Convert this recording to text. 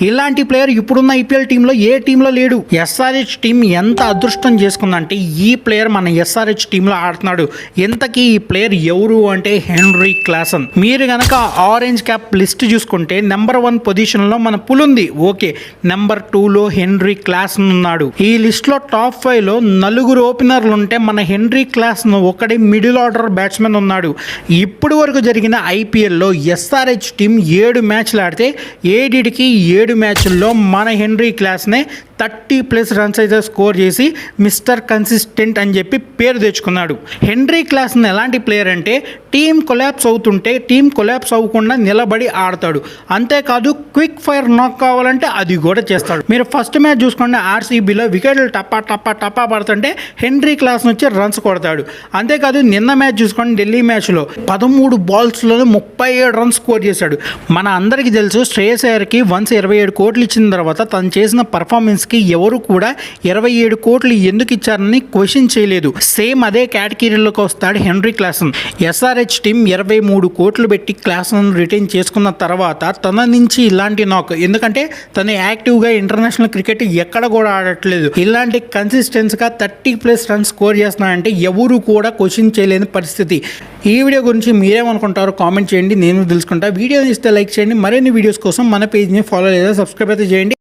ఇలాంటి ప్లేయర్ ఇప్పుడున్న ఐపీఎల్ టీంలో ఏ టీంలో లేడు. ఎస్ఆర్హెచ్ టీం ఎంత అదృష్టం చేసుకుందంటే ఈ ప్లేయర్ మన ఎస్ఆర్హెచ్ టీంలో ఆడుతున్నాడు. ఇంతకీ ఈ ప్లేయర్ ఎవరు అంటే హెన్రీ క్లాసన్. మీరు గనక ఆరెంజ్ క్యాప్ లిస్ట్ చూసుకుంటే నెంబర్ 1 పొజిషన్లో మన పుల్ ఉంది. ఓకే, నెంబర్ 2లో హెన్రీ క్లాసన్ ఉన్నాడు. ఈ లిస్ట్లో టాప్ 5లో 4 ఓపెనర్లు ఉంటే మన హెన్రీ క్లాసన్ ఒకటి మిడిల్ ఆర్డర్ బ్యాట్స్మెన్ ఉన్నాడు. ఇప్పటి వరకు జరిగిన ఐపీఎల్లో ఎస్ఆర్హెచ్ టీం 7 మ్యాచ్లు ఆడితే 7 మ్యాచ్ల్లో మన హెన్రీ క్లాసనే 30+ రన్స్ అయితే స్కోర్ చేసి మిస్టర్ కన్సిస్టెంట్ అని చెప్పి పేరు తెచ్చుకున్నాడు. హెన్రీ క్లాసన్ ఎలాంటి ప్లేయర్ అంటే టీం కొలాప్స్ అవుతుంటే టీం కొలాప్స్ అవ్వకుండా నిలబడి ఆడతాడు. అంతేకాదు క్విక్ ఫైర్ నాక్ కావాలంటే అది కూడా చేస్తాడు. మీరు ఫస్ట్ మ్యాచ్ చూసుకోండి, ఆర్సీబీలో వికెట్లు టపా పడుతుంటే హెన్రీ క్లాసన్ వచ్చి రన్స్ కొడతాడు. అంతేకాదు నిన్న మ్యాచ్ చూసుకోండి, ఢిల్లీ మ్యాచ్లో 13 బాల్స్లో 37 రన్స్ స్కోర్ చేశాడు. మన అందరికీ తెలుసు శ్రేయస్ అయ్యర్కి వన్స్ 27 కోట్లు ఇచ్చిన తర్వాత తను చేసిన పర్ఫార్మెన్స్కి ఎవరు కూడా 27 కోట్లు ఎందుకు ఇచ్చారని క్వశ్చన్ చేయలేదు. సేమ్ అదే కేటగిరీలోకి వస్తాడు హెన్రీ క్లాసన్. ఎస్ఆర్హెచ్ టీం 23 కోట్లు పెట్టి క్లాసన్ రిటైన్ చేసుకున్న తర్వాత తన నుంచి ఇలాంటి నాక్, ఎందుకంటే తను యాక్టివ్గా ఇంటర్నేషనల్ క్రికెట్ ఎక్కడ కూడా ఆడట్లేదు. ఇలాంటి కన్సిస్టెన్స్గా 30+ రన్స్ స్కోర్ చేస్తున్నాడంటే ఎవరు కూడా క్వశ్చన్ చేయలేని పరిస్థితి. ఈ వీడియో గురించి మీరేమనుకుంటారో కామెంట్ చేయండి, నేను తెలుసుకుంటా. వీడియో ఇస్తే లైక్ చేయండి. మరిన్ని వీడియోస్ కోసం మన పేజ్ని ఫాలో లేదా సబ్స్క్రైబ్ అయితే చేయండి.